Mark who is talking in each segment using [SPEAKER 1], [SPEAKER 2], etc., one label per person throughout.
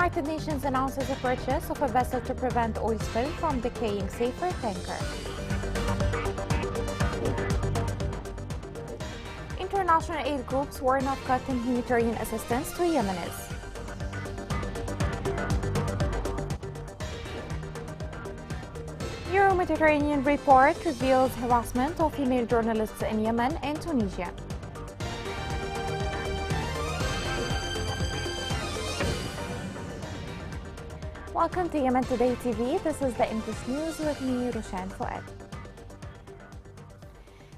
[SPEAKER 1] United Nations announces the purchase of a vessel to prevent oil spill from decaying Safer tanker. International aid groups warn of cutting humanitarian assistance to Yemenis. Euro-Mediterranean report reveals harassment of female journalists in Yemen and Tunisia. Welcome to Yemen Today TV. This is the English News with me, Roshan Fouad.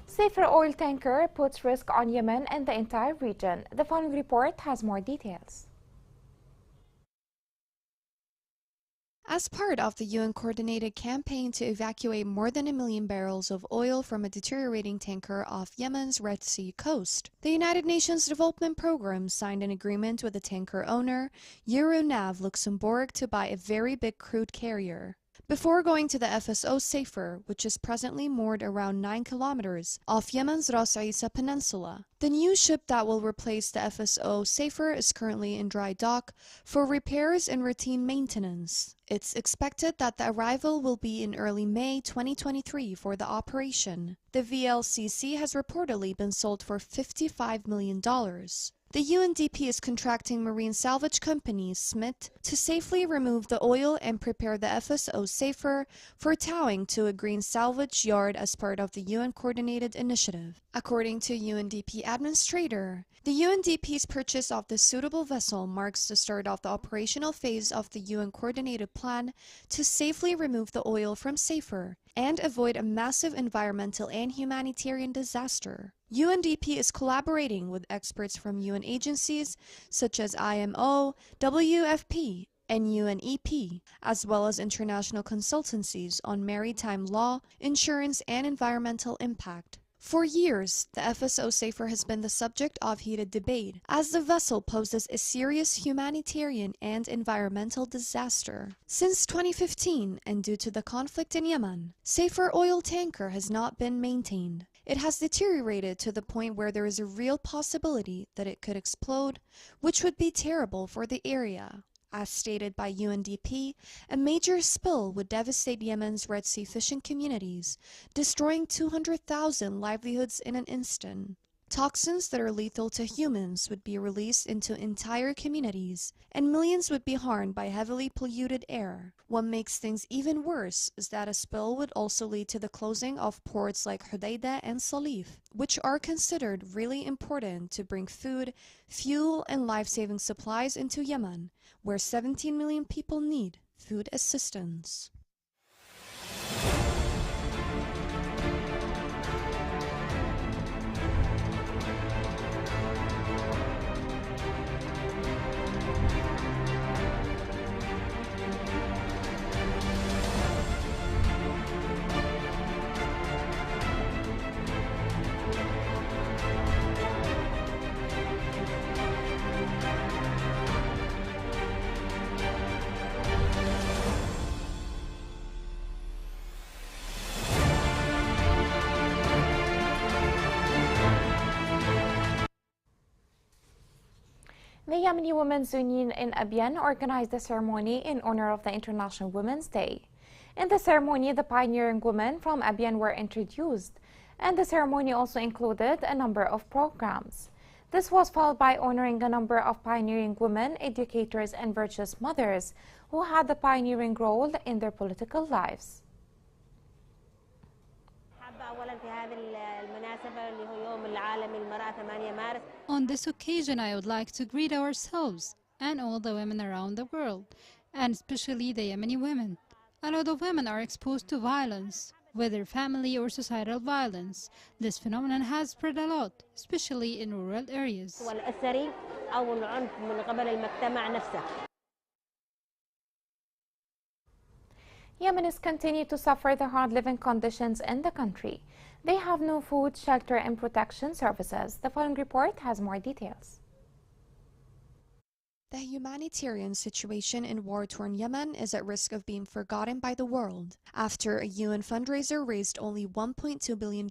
[SPEAKER 1] Safer oil tanker puts risk on Yemen and the entire region. The following report has more details.
[SPEAKER 2] As part of the UN-coordinated campaign to evacuate more than 1 million barrels of oil from a deteriorating tanker off Yemen's Red Sea coast, the United Nations Development Programme signed an agreement with the tanker owner, Euronav Luxembourg, to buy a very big crude carrier. Before going to the FSO Safer, which is presently moored around 9 kilometers off Yemen's Ras Isa Peninsula, the new ship that will replace the FSO Safer is currently in dry dock for repairs and routine maintenance. It's expected that the arrival will be in early May 2023 for the operation. The VLCC has reportedly been sold for $55 million. The UNDP is contracting marine salvage company Smith to safely remove the oil and prepare the FSO Safer for towing to a green salvage yard as part of the UN-coordinated initiative. According to UNDP administrator, the UNDP's purchase of the suitable vessel marks the start of the operational phase of the UN-coordinated plan to safely remove the oil from Safer and avoid a massive environmental and humanitarian disaster. UNDP is collaborating with experts from UN agencies such as IMO, WFP, and UNEP, as well as international consultancies on maritime law, insurance, and environmental impact. For years, the FSO Safer has been the subject of heated debate, as the vessel poses a serious humanitarian and environmental disaster. Since 2015, and due to the conflict in Yemen, Safer oil tanker has not been maintained. It has deteriorated to the point where there is a real possibility that it could explode, which would be terrible for the area. As stated by UNDP, a major spill would devastate Yemen's Red Sea fishing communities, destroying 200,000 livelihoods in an instant. Toxins that are lethal to humans would be released into entire communities, and millions would be harmed by heavily polluted air. What makes things even worse is that a spill would also lead to the closing of ports like Hodeidah and Salif, which are considered really important to bring food, fuel, and life-saving supplies into Yemen, where 17 million people need food assistance.
[SPEAKER 1] The Yemeni Women's Union in Abyan organized a ceremony in honor of the International Women's Day. In the ceremony, the pioneering women from Abyan were introduced, and the ceremony also included a number of programs. This was followed by honoring a number of pioneering women, educators, and virtuous mothers who had a pioneering role in their political lives.
[SPEAKER 3] On this occasion, I would like to greet ourselves and all the women around the world, and especially the Yemeni women. A lot of women are exposed to violence, whether family or societal violence. This phenomenon has spread a lot, especially in rural areas.
[SPEAKER 1] Yemenis continue to suffer the hard living conditions in the country. They have no food, shelter, and protection services. The following report has more details.
[SPEAKER 2] The humanitarian situation in war-torn Yemen is at risk of being forgotten by the world after a UN fundraiser raised only $1.2 billion,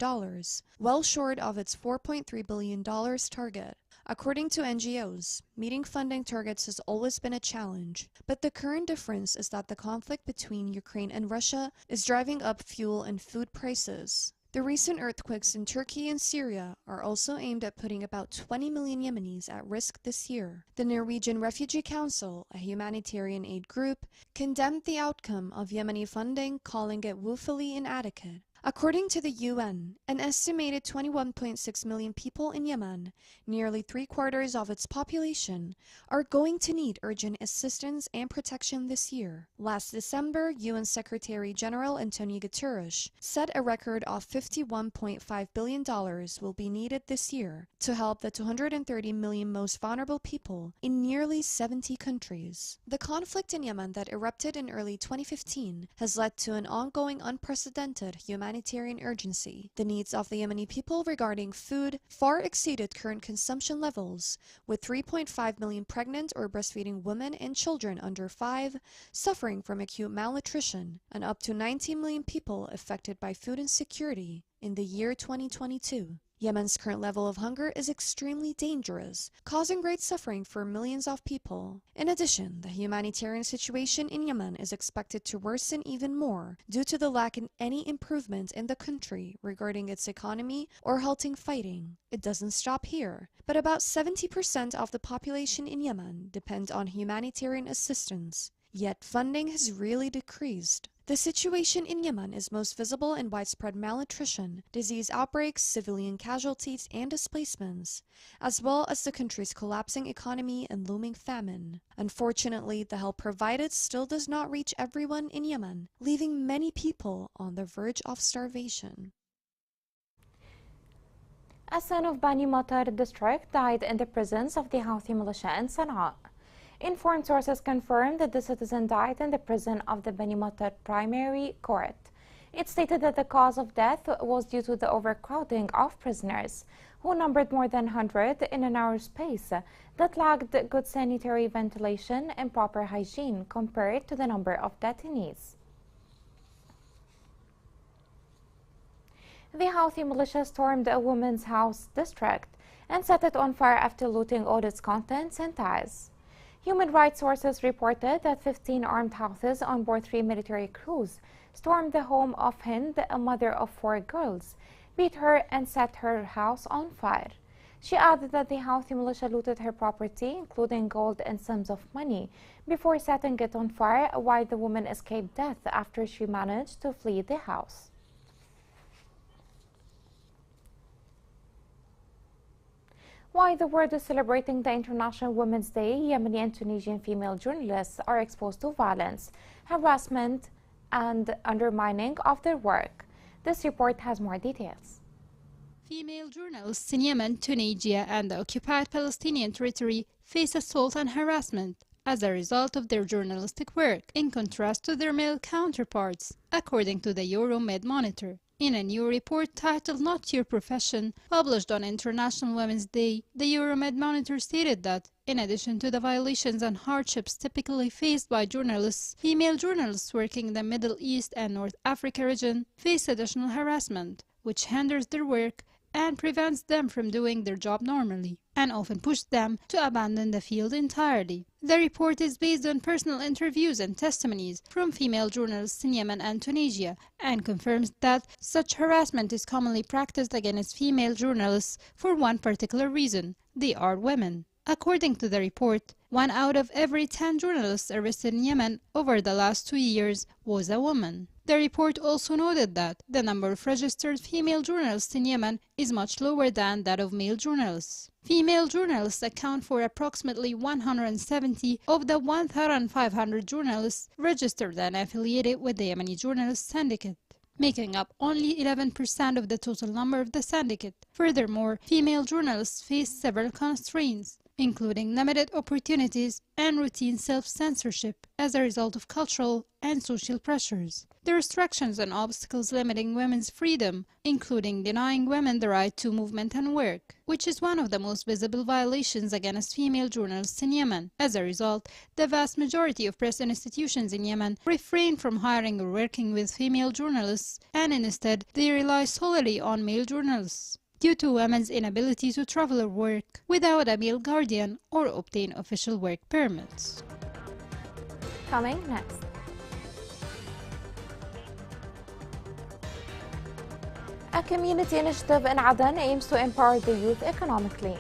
[SPEAKER 2] well short of its $4.3 billion target. According to NGOs, meeting funding targets has always been a challenge, but the current difference is that the conflict between Ukraine and Russia is driving up fuel and food prices. The recent earthquakes in Turkey and Syria are also aimed at putting about 20 million Yemenis at risk this year. The Norwegian Refugee Council, a humanitarian aid group, condemned the outcome of Yemeni funding, calling it woefully inadequate. According to the UN, an estimated 21.6 million people in Yemen, nearly three-quarters of its population, are going to need urgent assistance and protection this year. Last December, UN Secretary General Antonio Guterres said a record of $51.5 billion will be needed this year to help the 230 million most vulnerable people in nearly 70 countries. The conflict in Yemen that erupted in early 2015 has led to an ongoing unprecedented humanitarian urgency. The needs of the Yemeni people regarding food far exceeded current consumption levels, with 3.5 million pregnant or breastfeeding women and children under 5 suffering from acute malnutrition, and up to 19 million people affected by food insecurity in the year 2022. Yemen's current level of hunger is extremely dangerous, causing great suffering for millions of people. In addition, the humanitarian situation in Yemen is expected to worsen even more due to the lack of any improvement in the country regarding its economy or halting fighting. It doesn't stop here, but about 70% of the population in Yemen depend on humanitarian assistance. Yet funding has really decreased. The situation in Yemen is most visible in widespread malnutrition, disease outbreaks, civilian casualties, and displacements, as well as the country's collapsing economy and looming famine. Unfortunately, the help provided still does not reach everyone in Yemen, leaving many people on the verge of starvation.
[SPEAKER 1] A son of Bani Matar district died in the prisons of the Houthi militia in Sana'a. Informed sources confirmed that the citizen died in the prison of the Bani Matar Primary Court. It stated that the cause of death was due to the overcrowding of prisoners, who numbered more than 100 in a narrow space that lacked good sanitary ventilation and proper hygiene compared to the number of detainees. The Houthi militia stormed a woman's house district and set it on fire after looting all its contents and ties. Human rights sources reported that 15 armed Houthis on board 3 military crews stormed the home of Hind, a mother of 4 girls, beat her and set her house on fire. She added that the Houthi militia looted her property, including gold and sums of money, before setting it on fire, while the woman escaped death after she managed to flee the house. While the world is celebrating the International Women's Day, Yemeni and Tunisian female journalists are exposed to violence, harassment, and undermining of their work. This report has more details.
[SPEAKER 3] Female journalists in Yemen, Tunisia, and the occupied Palestinian territory face assault and harassment as a result of their journalistic work, in contrast to their male counterparts, according to the Euromed Monitor. In a new report titled Not Your Profession, published on International Women's Day, the Euromed Monitor stated that, in addition to the violations and hardships typically faced by journalists, female journalists working in the Middle East and North Africa region face additional harassment, which hinders their work and prevents them from doing their job normally, and often pushes them to abandon the field entirely. The report is based on personal interviews and testimonies from female journalists in Yemen and Tunisia, and confirms that such harassment is commonly practiced against female journalists for one particular reason: they are women. According to the report, 1 out of every 10 journalists arrested in Yemen over the last 2 years was a woman. The report also noted that the number of registered female journalists in Yemen is much lower than that of male journalists. Female journalists account for approximately 170 of the 1,500 journalists registered and affiliated with the Yemeni Journalists Syndicate, making up only 11% of the total number of the syndicate. Furthermore, female journalists face several constraints, including limited opportunities and routine self-censorship as a result of cultural and social pressures. The restrictions and obstacles limiting women's freedom, including denying women the right to movement and work, which is one of the most visible violations against female journalists in Yemen. As a result, the vast majority of press institutions in Yemen refrain from hiring or working with female journalists, and instead they rely solely on male journalists. due to women's inability to travel or work without a male guardian or obtain official work permits.
[SPEAKER 1] Coming next. A community initiative in Aden aims to empower the youth economically.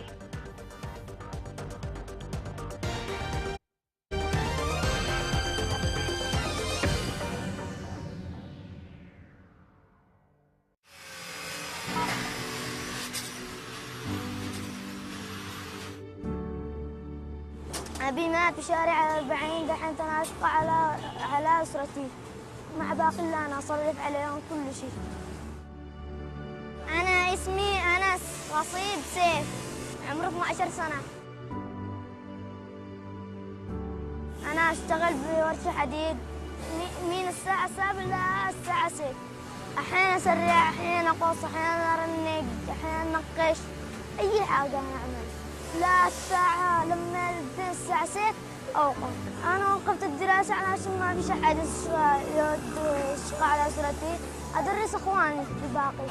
[SPEAKER 4] أبي مات بشارع 40 دحين أنا أشقى على أسرتي مع باقي اللي أنا أصرف عليهم كل شيء. أنا اسمي أنس رصيد سيف عمري 12 سنة. أنا أشتغل بورشة حديد من الساعة 7 للساعة 6. أحيانا أسرع أحيانا أقص أحيانا أرنق أحيانا أنقش أي حاجة أنا أعمل. لا الساعة لما تنتهي الساعة 6 أوقف. أنا وقفت الدراسة علشان ما فيش أحد يشقى على أسرتي. أدرس إخواني الباقي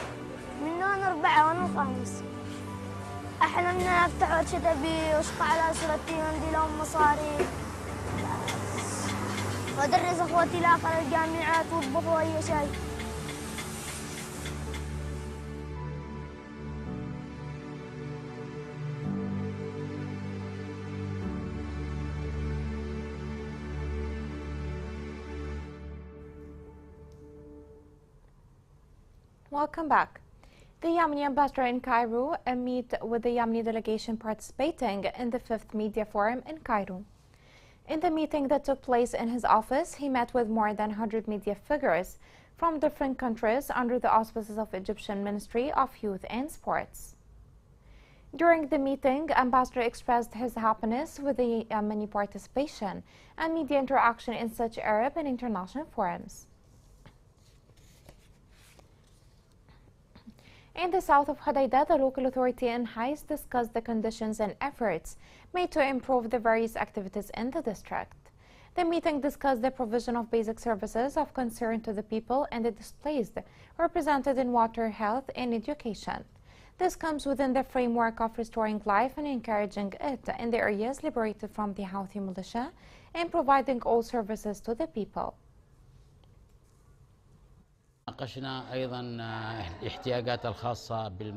[SPEAKER 4] من دون 4 وأنا الخامس. أحلم إن أفتح ورشة أبي وأشقى على أسرتي وأندي لهم مصاري وأدرس إخوتي الآخر الجامعات ويطبخوا أي شيء.
[SPEAKER 1] Welcome back. The Yemeni ambassador in Cairo met with the Yemeni delegation participating in the 5th Media Forum in Cairo. In the meeting that took place in his office, he met with more than 100 media figures from different countries under the auspices of Egyptian Ministry of Youth and Sports. During the meeting, Ambassador expressed his happiness with the Yemeni participation and media interaction in such Arab and international forums. In the south of Hodeidah, the local authority in Hais discussed the conditions and efforts made to improve the various activities in the district. The meeting discussed the provision of basic services of concern to the people and the displaced, represented in water, health, and education. This comes within the framework of restoring life and encouraging it in the areas liberated from the Houthi militia and providing all services to the people.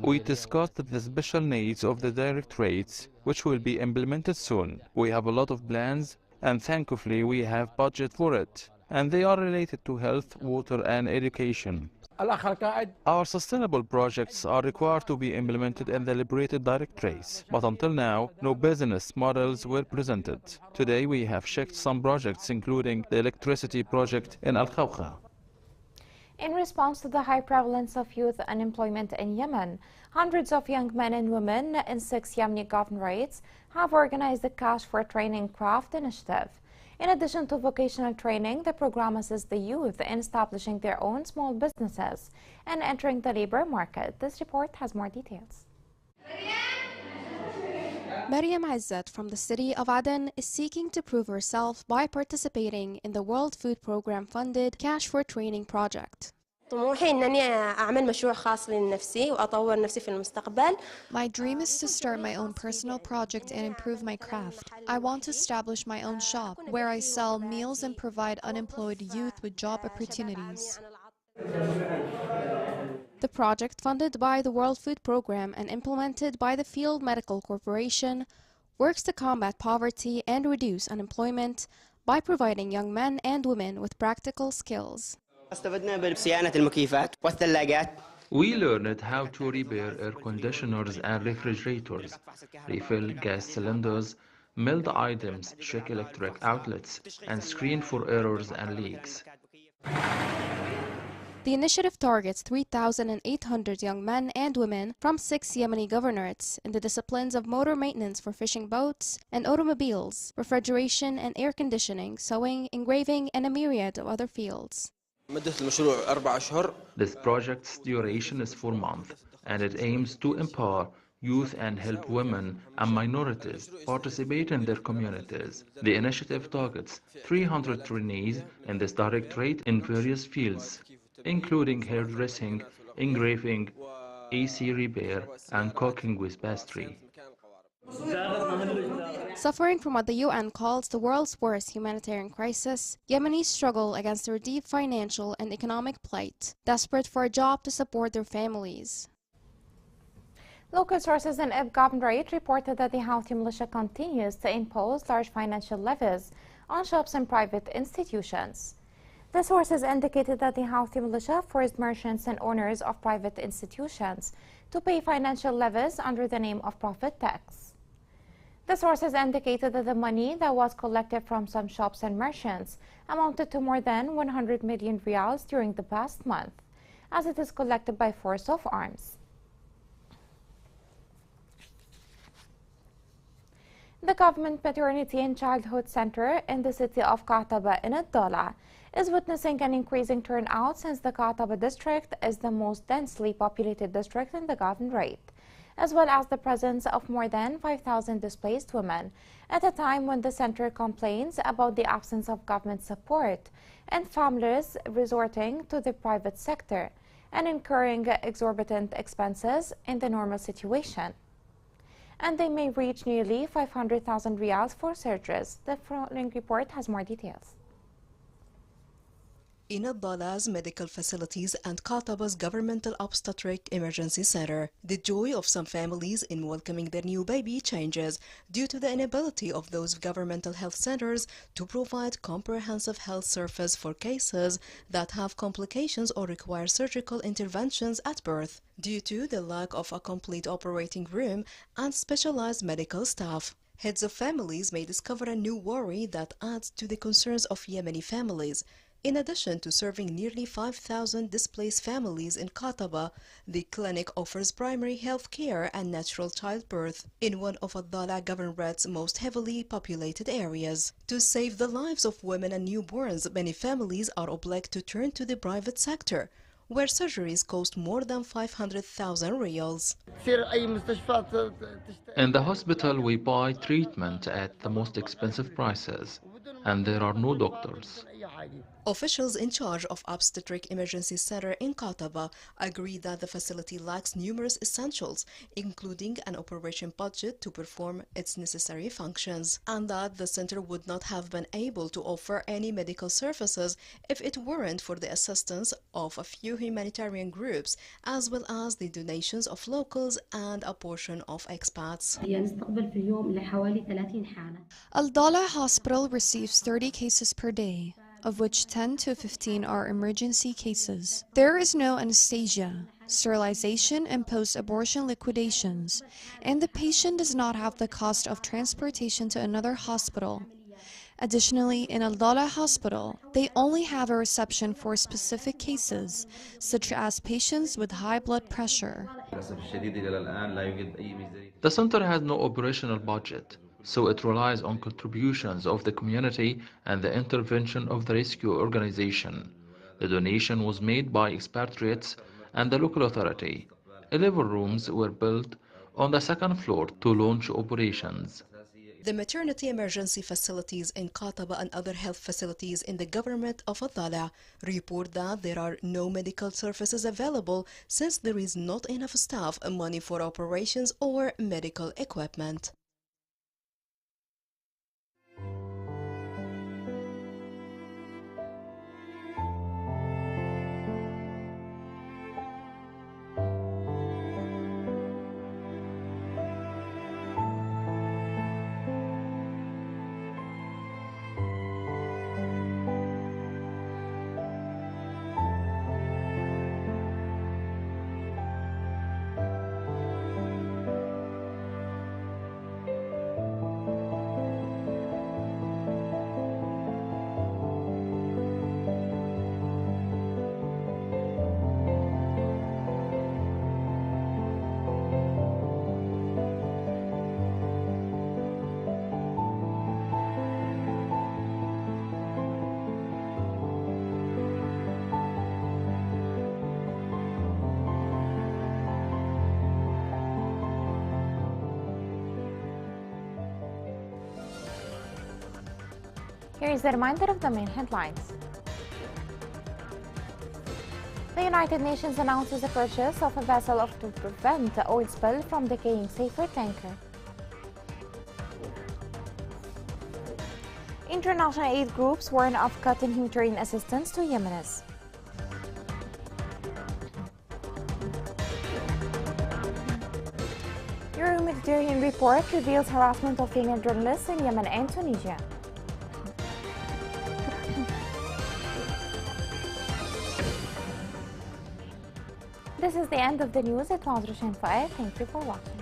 [SPEAKER 5] We discussed the special needs of the direct rates, which will be implemented soon. We have a lot of plans, and thankfully we have budget for it, and they are related to health, water, and education. Our sustainable projects are required to be implemented in the liberated direct rates, but until now, no business models were presented. Today we have checked some projects, including the electricity project in Al-Khawkha.
[SPEAKER 1] In response to the high prevalence of youth unemployment in Yemen, hundreds of young men and women in 6 Yemeni governorates have organized the Cash for Training Craft initiative. In addition to vocational training, the program assists the youth in establishing their own small businesses and entering the labor market. This report has more details.
[SPEAKER 2] Maryam Azzat from the city of Aden is seeking to prove herself by participating in the World Food Program funded Cash for Training project.
[SPEAKER 6] طموحي إنني أعمل مشروع خاص لنفسي وأطور نفسي في المستقبل.
[SPEAKER 2] My dream is to start my own personal project and improve my craft. I want to establish my own shop where I sell meals and provide unemployed youth with job opportunities. The project, funded by the World Food Program and implemented by the Field Medical Corporation, works to combat poverty and reduce unemployment by providing young men and women with practical skills.
[SPEAKER 5] We learned how to repair air conditioners and refrigerators, refill gas cylinders, melt items, check electric outlets, and screen for errors and leaks.
[SPEAKER 2] The initiative targets 3,800 young men and women from 6 Yemeni governorates in the disciplines of motor maintenance for fishing boats and automobiles, refrigeration and air conditioning, sewing, engraving, and a myriad of other fields.
[SPEAKER 5] This project's duration is 4 months, and it aims to empower youth and help women and minorities participate in their communities. The initiative targets 300 trainees in this directorate in various fields, including hairdressing, engraving, AC repair, and cooking with pastry.
[SPEAKER 2] Suffering from what the UN calls the world's worst humanitarian crisis, Yemenis struggle against their deep financial and economic plight, desperate for a job to support their families.
[SPEAKER 1] Local sources in Ib Governorate reported that the Houthi militia continues to impose large financial levies on shops and private institutions. The sources indicated that the Houthi militia forced merchants and owners of private institutions to pay financial levies under the name of profit tax. The sources indicated that the money that was collected from some shops and merchants amounted to more than 100 million riyals during the past month, as it is collected by force of arms. The Government Maternity and Childhood Center in the city of Qataba in Ad-Dala is witnessing an increasing turnout since the Qataba district is the most densely populated district in the Governorate, as well as the presence of more than 5,000 displaced women at a time when the center complains about the absence of government support and families resorting to the private sector and incurring exorbitant expenses in the normal situation. And they may reach nearly 500,000 riyals for surgeries. The following report has more details.
[SPEAKER 7] In Ad-Dala's medical facilities and Qataba's governmental obstetric emergency center, the joy of some families in welcoming their new baby changes due to the inability of those governmental health centers to provide comprehensive health service for cases that have complications or require surgical interventions at birth, due to the lack of a complete operating room and specialized medical staff. Heads of families may discover a new worry that adds to the concerns of Yemeni families. In addition to serving nearly 5,000 displaced families in Qataba, the clinic offers primary health care and natural childbirth in one of Ad-Dala Governorate's most heavily populated areas. To save the lives of women and newborns, many families are obliged to turn to the private sector, where surgeries cost more than 500,000 riyals.
[SPEAKER 5] In the hospital, we buy treatment at the most expensive prices, and there are no doctors.
[SPEAKER 7] Officials in charge of Obstetric Emergency Center in Qataba agree that the facility lacks numerous essentials, including an operation budget to perform its necessary functions, and that the center would not have been able to offer any medical services if it weren't for the assistance of a few humanitarian groups, as well as the donations of locals and a portion of expats.
[SPEAKER 2] Al-Dala Hospital receives 30 cases per day, of which 10 to 15 are emergency cases. There is no anesthesia, sterilization and post-abortion liquidations, and the patient does not have the cost of transportation to another hospital. Additionally, in Al-Dala Hospital, they only have a reception for specific cases, such as patients with high blood pressure.
[SPEAKER 5] The center has no operational budget, so it relies on contributions of the community and the intervention of the rescue organization. The donation was made by expatriates and the local authority. 11 rooms were built on the second floor to launch operations.
[SPEAKER 7] The maternity emergency facilities in Qataba and other health facilities in the government of Ad-Dala report that there are no medical services available since there is not enough staff, money for operations, or medical equipment.
[SPEAKER 1] Here is a reminder of the main headlines. The United Nations announces the purchase of a vessel to prevent the oil spill from decaying safer tanker. International aid groups warn of cutting humanitarian assistance to Yemenis. Humanitarian report reveals harassment of female journalists in Yemen and Tunisia. This is the end of the news. It was Roshan Faye. Thank you for watching.